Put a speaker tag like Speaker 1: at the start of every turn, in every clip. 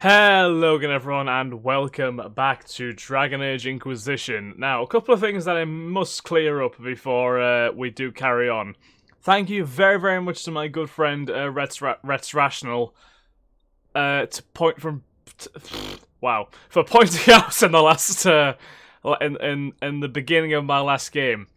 Speaker 1: Hello again everyone and welcome back to Dragon Age Inquisition. Now, a couple of things that I must clear up before we do carry on. Thank you very much to my good friend Rets Rational for pointing out in the last in the beginning of my last game.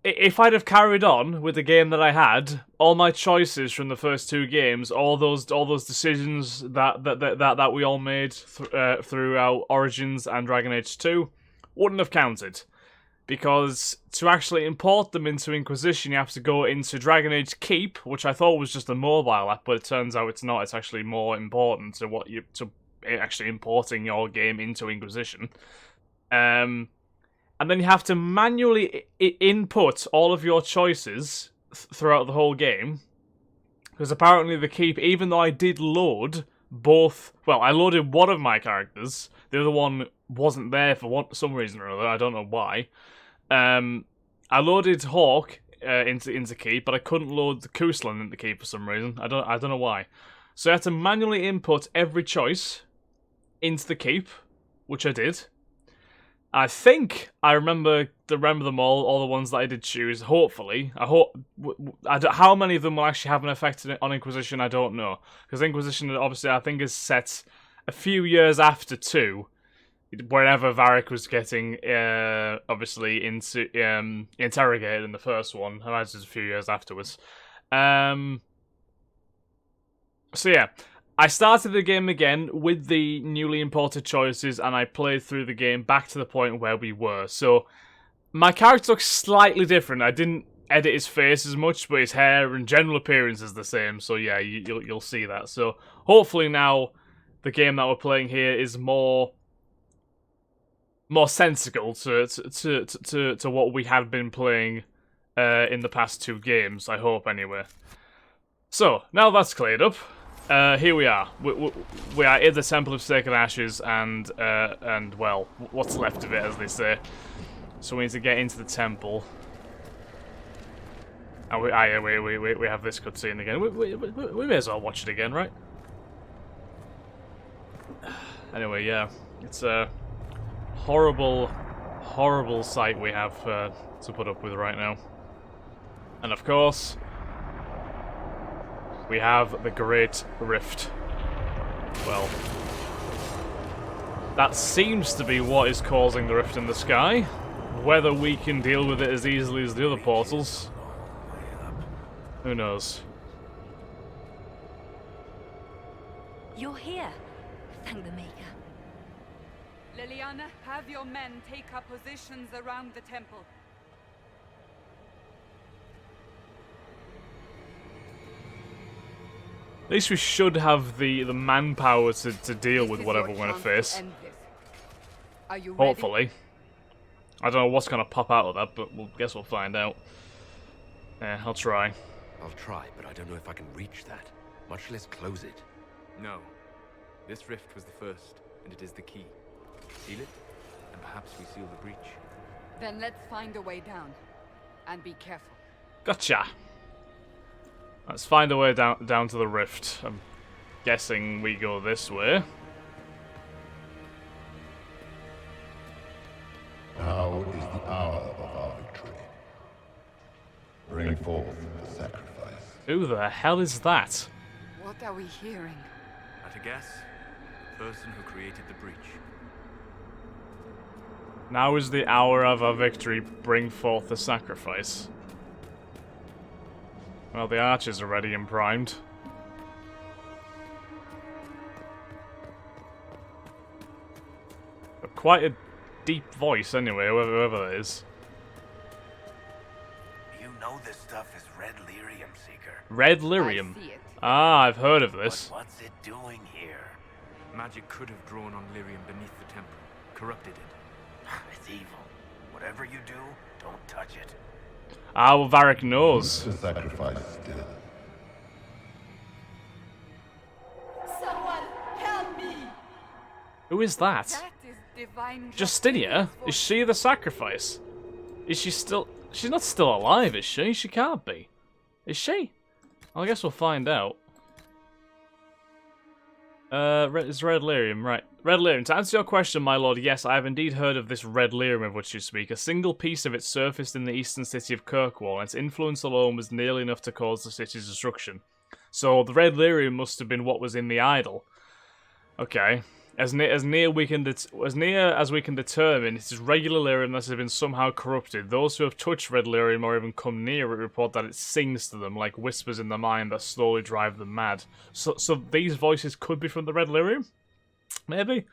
Speaker 1: If I'd have carried on with the game that I had, all my choices from the first two games, all those decisions that we all made through our Origins and Dragon Age 2 wouldn't have counted, because to actually import them into Inquisition, you have to go into Dragon Age Keep, which I thought was just a mobile app, but it turns out it's not. It's actually more important to actually importing your game into Inquisition. And then you have to manually input all of your choices throughout the whole game. Because apparently the Keep, even though I did load both... Well, I loaded one of my characters. The other one wasn't there for some reason or other. I don't know why. I loaded Hawk into Keep, but I couldn't load the Kuslan into Keep for some reason. I don't know why. So I had to manually input every choice into the Keep, which I did. I think I remember them all the ones that I did choose, hopefully. How many of them will actually have an effect on Inquisition, I don't know. Because Inquisition, obviously, I think is set a few years after 2, wherever Varric was getting, obviously, interrogated in the first one. I imagine it's a few years afterwards. So yeah. I started the game again with the newly imported choices, and I played through the game back to the point where we were. So, my character looks slightly different. I didn't edit his face as much, but his hair and general appearance is the same. So yeah, you'll see that. So hopefully now the game that we're playing here is more sensical to what we have been playing in the past 2 games. I hope anyway. So now that's cleared up. Here we are. We are in the Temple of Sacred Ashes, and well, what's left of it, as they say. So we need to get into the temple. And we have this cutscene again. We may as well watch it again, right? Anyway, yeah, it's a horrible sight we have to put up with right now. And of course, we have the Great Rift. Well, that seems to be what is causing the rift in the sky. Whether we can deal with it as easily as the other portals, who knows?
Speaker 2: You're here. Thank the Maker.
Speaker 3: Liliana, have your men take up positions around the temple.
Speaker 1: At least we should have the manpower to deal with whatever we're going to face.
Speaker 3: Are you
Speaker 1: hopefully. I don't know what's going to pop out of that, but guess we'll find out. Yeah, I'll try.
Speaker 4: I'll try, but I don't know if I can reach that, much less close it.
Speaker 5: No. This rift was the first, and it is the key. Seal it, and perhaps we seal the breach.
Speaker 3: Then let's find a way down. And be careful.
Speaker 1: Gotcha! Let's find a way down to the rift. I'm guessing we go this way.
Speaker 6: Now is the hour of our victory. Bring forth the sacrifice.
Speaker 1: Who the hell is that?
Speaker 3: What are we hearing?
Speaker 5: At a guess, the person who created the breach.
Speaker 1: Now is the hour of our victory. Bring forth the sacrifice. Well, the archers are ready and primed. But quite a deep voice, anyway, whoever that is.
Speaker 7: You know this stuff is Red Lyrium, Seeker.
Speaker 1: Red Lyrium?
Speaker 3: I see it.
Speaker 1: Ah, I've heard of this.
Speaker 7: But what's it doing here?
Speaker 5: Magic could have drawn on lyrium beneath the temple, corrupted it.
Speaker 7: It's evil. Whatever you do, don't touch it.
Speaker 1: Ah, well, Varric knows.
Speaker 6: The sacrifice still.
Speaker 3: Someone help me!
Speaker 1: Who is that?
Speaker 3: That is divine
Speaker 1: Justinia?
Speaker 3: justice.
Speaker 1: Is she the sacrifice? Is she still... She's not still alive, is she? She can't be. Is she? Well, I guess we'll find out. It's Red Lyrium, right. Red Lyrium, to answer your question, my lord, yes, I have indeed heard of this Red Lyrium of which you speak. A single piece of it surfaced in the eastern city of Kirkwall, and its influence alone was nearly enough to cause the city's destruction. So the Red Lyrium must have been what was in the idol. Okay. As near as we can determine, it is regular lyrium that has been somehow corrupted. Those who have touched Red Lyrium or even come near it report that it sings to them like whispers in the mind that slowly drive them mad. So these voices could be from the Red Lyrium? Maybe?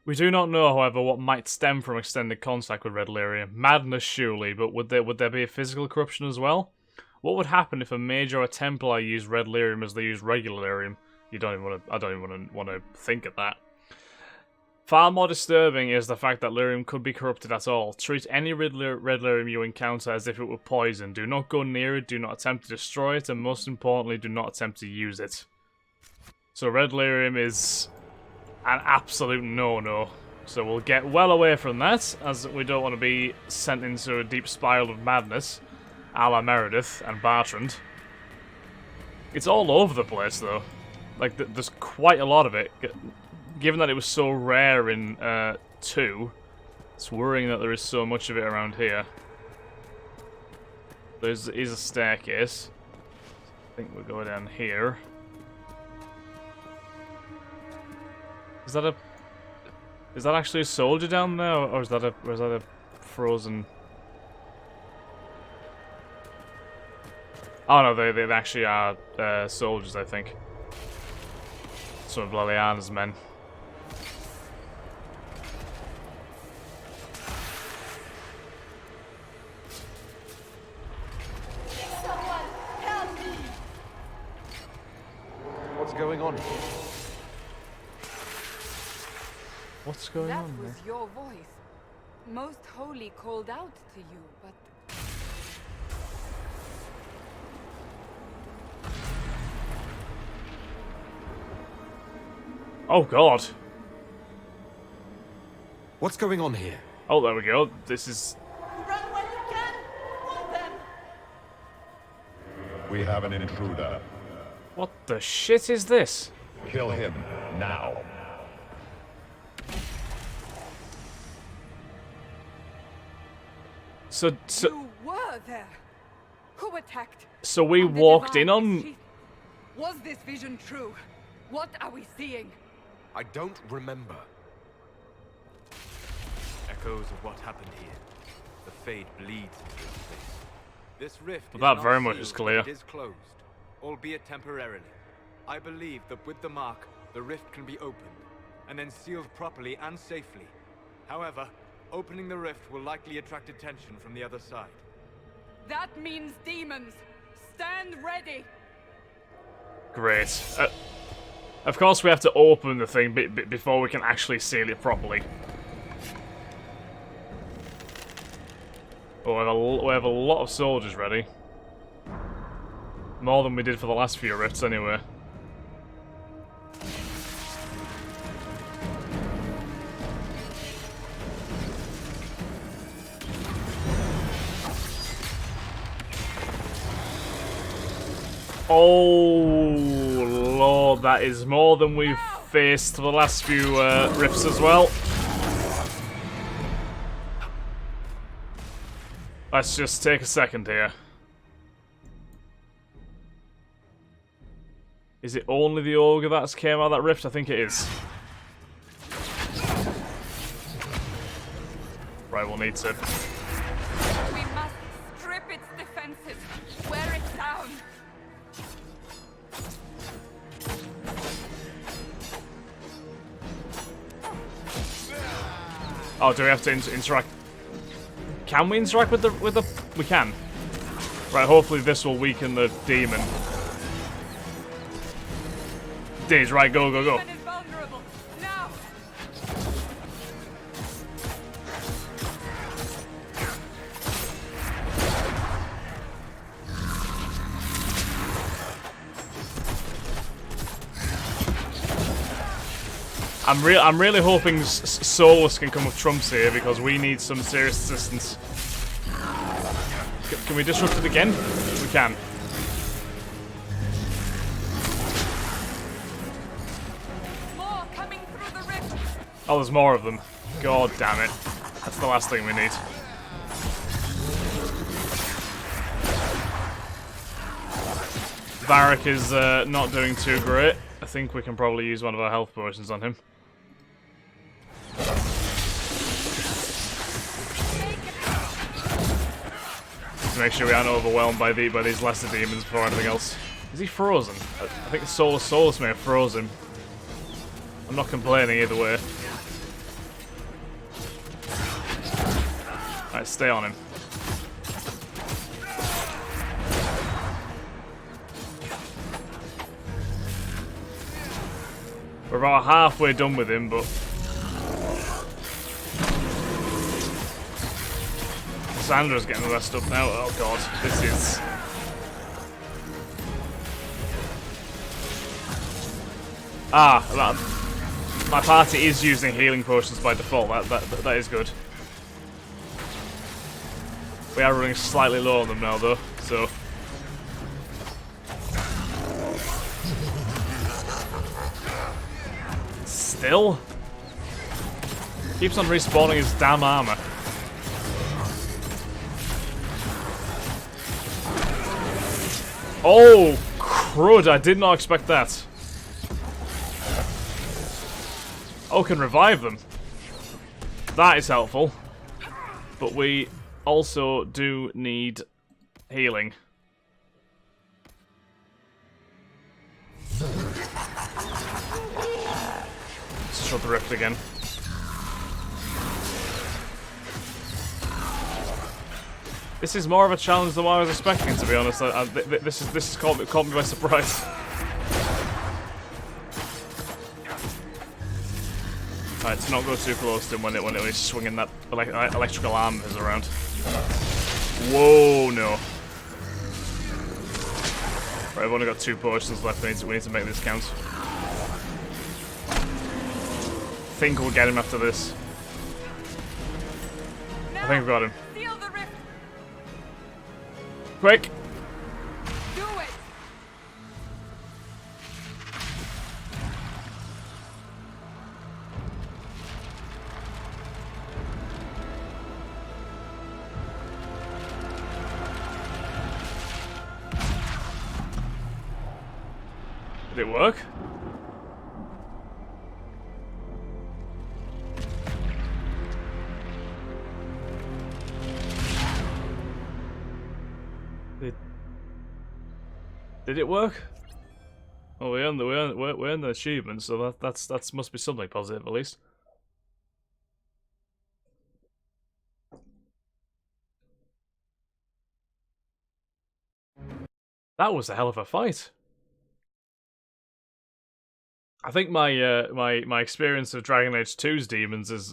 Speaker 1: We do not know, however, what might stem from extended contact with Red Lyrium. Madness, surely, but would there be a physical corruption as well? What would happen if a mage or a Templar used Red Lyrium as they use regular lyrium? I don't even want to think of that. Far more disturbing is the fact that lyrium could be corrupted at all. Treat any red lyrium you encounter as if it were poison. Do not go near it, do not attempt to destroy it, and most importantly, do not attempt to use it. So red lyrium is an absolute no-no. So we'll get well away from that, as we don't want to be sent into a deep spiral of madness, a la Meredith and Bartrand. It's all over the place, though. Like, there's quite a lot of it. Given that it was so rare in 2, it's worrying that there is so much of it around here. There is a staircase. I think we'll go down here. Is that actually a soldier down there, or is that a frozen? Oh no, they actually are soldiers, I think. Some of Liliana's men.
Speaker 4: What's going on?
Speaker 1: What's going on?
Speaker 3: That was your voice. Most Holy called out to you, but...
Speaker 1: Oh god.
Speaker 4: What's going on here?
Speaker 1: Oh, there we go. This is...
Speaker 3: Run when you can! Hold them!
Speaker 6: We have an intruder.
Speaker 1: What the shit is this?
Speaker 6: Kill him now.
Speaker 1: So
Speaker 3: You were there! Who attacked?
Speaker 1: so we
Speaker 3: And the
Speaker 1: walked in
Speaker 3: divine,
Speaker 1: on...
Speaker 3: Was this vision true? What are we seeing?
Speaker 4: I don't remember.
Speaker 5: Echoes of what happened here. The fade bleeds into this place. This rift is
Speaker 1: That
Speaker 5: not
Speaker 1: very much
Speaker 5: sealed,
Speaker 1: is clear.
Speaker 5: It is closed, albeit temporarily. I believe that with the mark, the rift can be opened, and then sealed properly and safely. However, opening the rift will likely attract attention from the other side.
Speaker 3: That means demons! Stand ready!
Speaker 1: Great. Of course we have to open the thing before we can actually seal it properly. Oh, we have a lot of soldiers ready. More than we did for the last few rifts anyway. Oh lord, that is more than we've faced for the last few rifts as well. Let's just take a second here. Is it only the ogre that's came out of that rift? I think it is. Right, we'll need to...
Speaker 3: We must strip its defenses, wear it down.
Speaker 1: Oh, do we have to interact? Can we interact with the... We can. Right, hopefully this will weaken the demon. Days, right, go, go, go.
Speaker 3: Demon is vulnerable. Now!
Speaker 1: I'm really hoping Solus can come with trumps here because we need some serious assistance. Can we disrupt it again? We can.
Speaker 3: More
Speaker 1: Oh, there's more of them. God damn it. That's the last thing we need. Varric is not doing too great. I think we can probably use one of our health potions on him. To make sure we aren't overwhelmed by these lesser demons before anything else. Is he frozen? I think the Solus may have frozen. I'm not complaining either way. Alright, stay on him. We're about halfway done with him, but Sandra's getting messed up now. Oh god, this is... my party is using healing potions by default. That is good. We are running slightly low on them now, though, so... Still? Keeps on respawning his damn armor. Oh, crud, I did not expect that. Oh, can revive them. That is helpful. But we also do need healing. Let's shut the rift again. This is more of a challenge than what I was expecting, to be honest. This has caught me by surprise. Alright, to not go too close to him when he's swinging that electrical arm of his around. Whoa, no. Right, I've only got 2 potions left. We need to make this count. I think we'll get him after this.
Speaker 3: Now,
Speaker 1: I think we've got him.
Speaker 3: Seal the rift.
Speaker 1: Quick!
Speaker 3: Do it.
Speaker 1: Did it work? Did it work? Oh, we earned the achievement, so that's must be something positive at least. That was a hell of a fight. I think my my experience of Dragon Age 2's demons has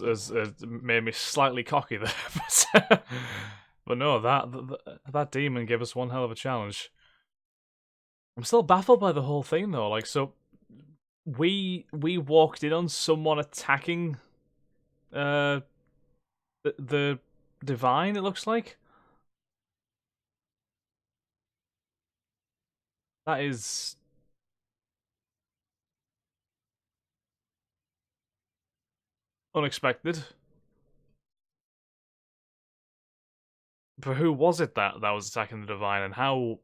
Speaker 1: made me slightly cocky there, but no, that demon gave us one hell of a challenge. I'm still baffled by the whole thing though. Like, so we walked in on someone attacking the divine. It looks like that is. Unexpected. But who was it that was attacking the divine, and how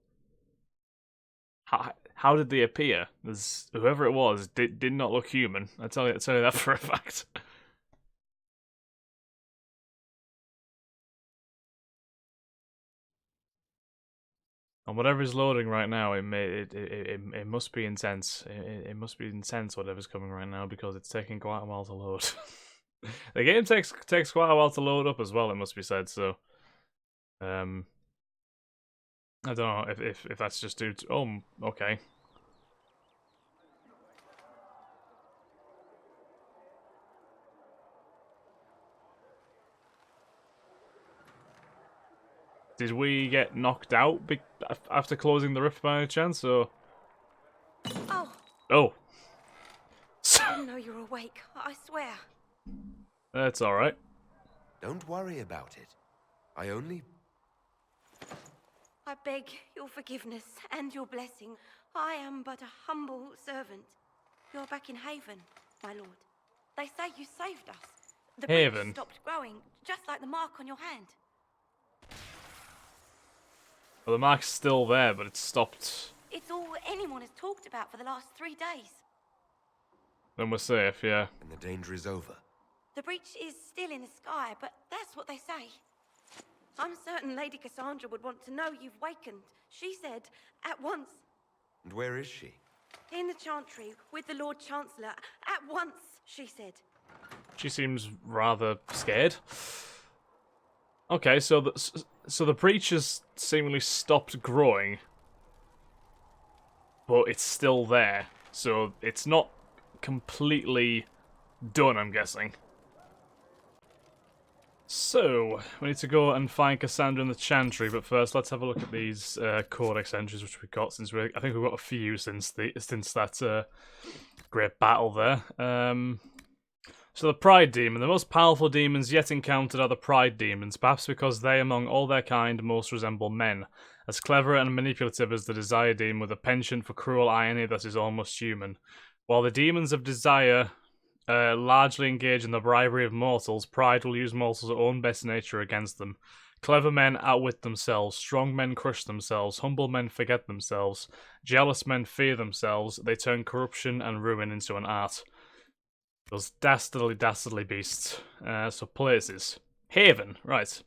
Speaker 1: did they appear? There's, whoever it was did not look human. I tell you that for a fact. And whatever is loading right now, it must be intense. It must be intense whatever's coming right now, because it's taking quite a while to load. The game takes quite a while to load up as well, it must be said, so I don't know if that's just due to... Oh, okay. Did we get knocked out after closing the rift by any chance, or...
Speaker 2: Oh,
Speaker 1: Oh.
Speaker 2: I didn't know you were awake, I swear.
Speaker 1: That's alright.
Speaker 4: Don't worry about it. I
Speaker 2: beg your forgiveness and your blessing. I am but a humble servant. You're back in Haven, my lord. They say you saved us. The
Speaker 1: Haven.
Speaker 2: breach stopped growing, just like the mark on your hand.
Speaker 1: Well, the mark's still there, but it's stopped.
Speaker 2: It's all anyone has talked about for the last 3 days.
Speaker 1: Then we're safe, yeah.
Speaker 4: And the danger is over.
Speaker 2: The breach is still in the sky, but that's what they say. I'm certain Lady Cassandra would want to know you've wakened. She said, at once.
Speaker 4: And where is she?
Speaker 2: In the Chantry, with the Lord Chancellor. At once, she said.
Speaker 1: She seems rather scared. Okay, so the breach has seemingly stopped growing, but it's still there. So it's not completely done, I'm guessing. So we need to go and find Cassandra in the Chantry, but first let's have a look at these Codex entries which we got. Since I think we've got a few since that great battle there. So the Pride Demon. The most powerful demons yet encountered are the Pride Demons, perhaps because they, among all their kind, most resemble men. As clever and manipulative as the Desire Demon, with a penchant for cruel irony that is almost human. While the demons of desire largely engage in the bribery of mortals, Pride will use mortals' own best nature against them. Clever men outwit themselves, strong men crush themselves, humble men forget themselves, jealous men fear themselves, they turn corruption and ruin into an art. Those dastardly beasts. So places. Haven, right.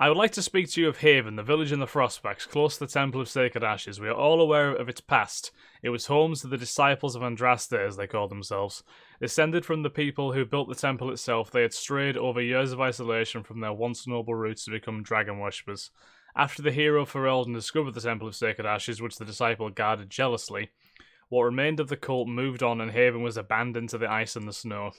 Speaker 1: I would like to speak to you of Haven, the village in the Frostbacks, close to the Temple of Sacred Ashes. We are all aware of its past. It was home to the disciples of Andraste, as they called themselves. Descended from the people who built the temple itself, they had strayed over years of isolation from their once noble roots to become dragon worshippers. After the hero Ferelden discovered the Temple of Sacred Ashes, which the disciple guarded jealously, what remained of the cult moved on and Haven was abandoned to the ice and the snow.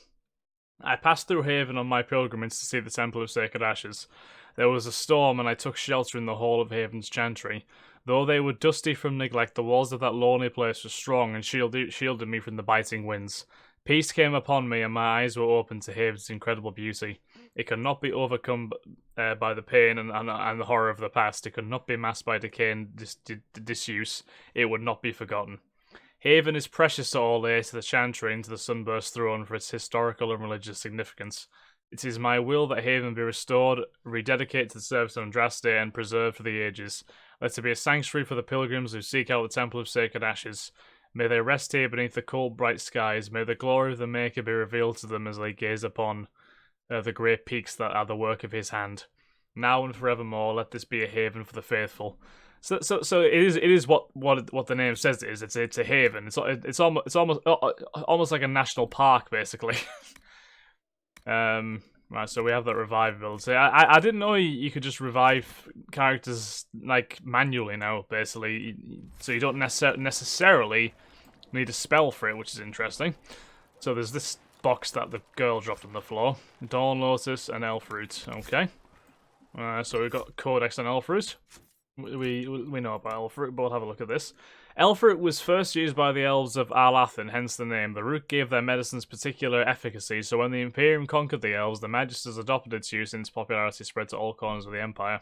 Speaker 1: I passed through Haven on my pilgrimage to see the Temple of Sacred Ashes. There was a storm and I took shelter in the hall of Haven's Chantry. Though they were dusty from neglect, the walls of that lonely place were strong and shielded me from the biting winds. Peace came upon me and my eyes were opened to Haven's incredible beauty. It could not be overcome by the pain and the horror of the past. It could not be masked by decay and disuse. It would not be forgotten. Haven is precious to all heirs to the Chantry and to the Sunburst throne for its historical and religious significance. It is my will that Haven be restored, rededicated to the service of Andraste, and preserved for the ages. Let it be a sanctuary for the pilgrims who seek out the Temple of Sacred Ashes. May they rest here beneath the cold, bright skies. May the glory of the Maker be revealed to them as they gaze upon the great peaks that are the work of his hand. Now and forevermore, let this be a haven for the faithful. So it is what the name says it is. It's a haven. It's almost like a national park, basically. Right, so we have that revive ability. I didn't know you could just revive characters like manually now, basically. So you don't necessarily need a spell for it, which is interesting. So there's this box that the girl dropped on the floor. Dawn Lotus and Elf Root. Okay. So we've got Codex and Elf Root. We know about Elf Root, but we'll have a look at this. Elf Root was first used by the elves of Arlathan, hence the name. The root gave their medicines particular efficacy, so when the Emporium conquered the elves, the Magisters adopted its use and its popularity spread to all corners of the Empire.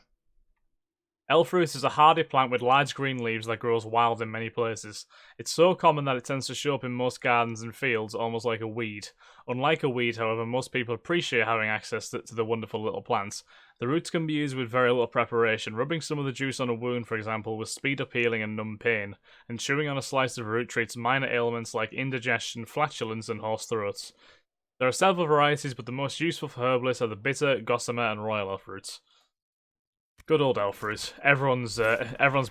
Speaker 1: Elf Root is a hardy plant with large green leaves that grows wild in many places. It's so common that it tends to show up in most gardens and fields, almost like a weed. Unlike a weed, however, most people appreciate having access to the wonderful little plants. The roots can be used with very little preparation. Rubbing some of the juice on a wound, for example, will speed up healing and numb pain, and chewing on a slice of root treats minor ailments like indigestion, flatulence, and hoarse throats. There are several varieties, but the most useful for herbalists are the bitter, gossamer, and royal elf roots. Good old elf root. Everyone's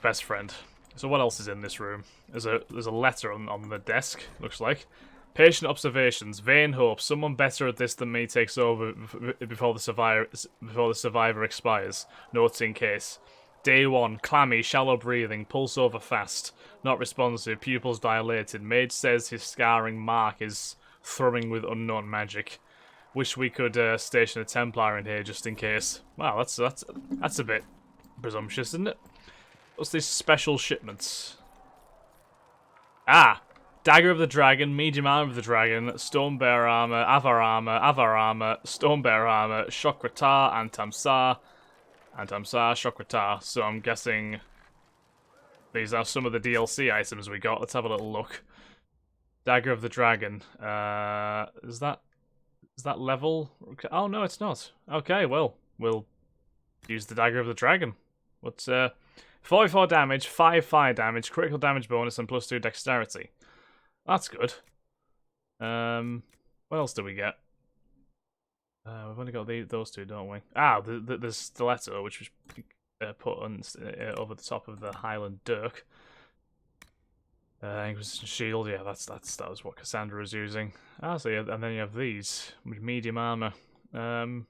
Speaker 1: best friend. So what else is in this room? There's a letter on the desk, looks like. Patient observations. Vain hope. Someone better at this than me takes over before the survivor expires. Notes in case. Day 1. Clammy, shallow breathing. Pulse over fast. Not responsive. Pupils dilated. Mage says his scarring mark is thrumming with unknown magic. Wish we could station a Templar in here just in case. Wow, that's a bit presumptuous, isn't it? What's these special shipments? Ah! Dagger of the Dragon, Medium Armor of the Dragon, Stonebear Armor, Avvar Armor, Stonebear Armor, Shokratar, Antamsar, Shokratar. So I'm guessing these are some of the DLC items we got. Let's have a little look. Dagger of the Dragon. Is that Is that level? Oh, no, it's not. Okay, well, we'll use the Dagger of the Dragon. What's 44 damage, 5 fire damage, critical damage bonus, and +2 dexterity. That's good. What else do we get? We've only got those two, don't we? Ah, the stiletto, which was put on over the top of the Highland Dirk. Inquisition shield, yeah, that was what Cassandra was using. Ah, so yeah, and then you have these with medium armor. Well,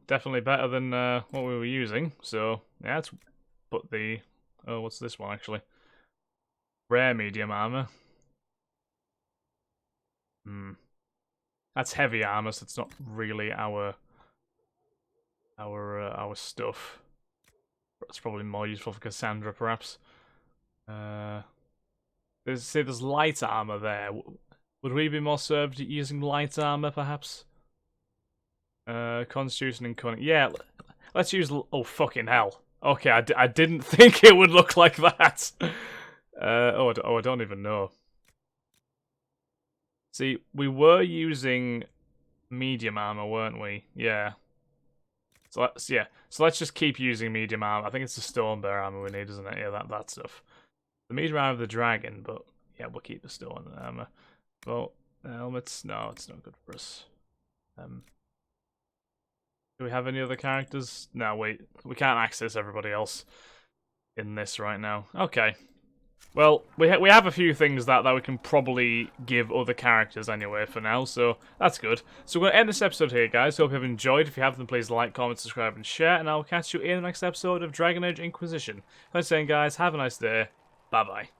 Speaker 1: definitely better than what we were using. So yeah, let's put the what's this one actually? Rare medium armor. That's heavy armor, so it's not really our stuff. It's probably more useful for Cassandra, perhaps. There's light armor there. Would we be more served using light armor, perhaps? Constitution and cunning. Yeah, let's use. Oh fucking hell! Okay, I didn't think it would look like that. I don't even know. See, we were using medium armor, weren't we? Yeah. So let's just keep using medium armor. I think it's the Stonebear armor we need, isn't it? Yeah, that stuff. The medium armor of the dragon, but yeah, we'll keep the stone armor. Well, helmets, no, it's not good for us. Do we have any other characters? No, wait, we can't access everybody else in this right now. Okay. Well, we have a few things that we can probably give other characters anyway for now, so that's good. So we're going to end this episode here, guys. Hope you've enjoyed. If you have, then please like, comment, subscribe, and share, and I'll catch you in the next episode of Dragon Age Inquisition. Thanks for saying, guys. Have a nice day. Bye-bye.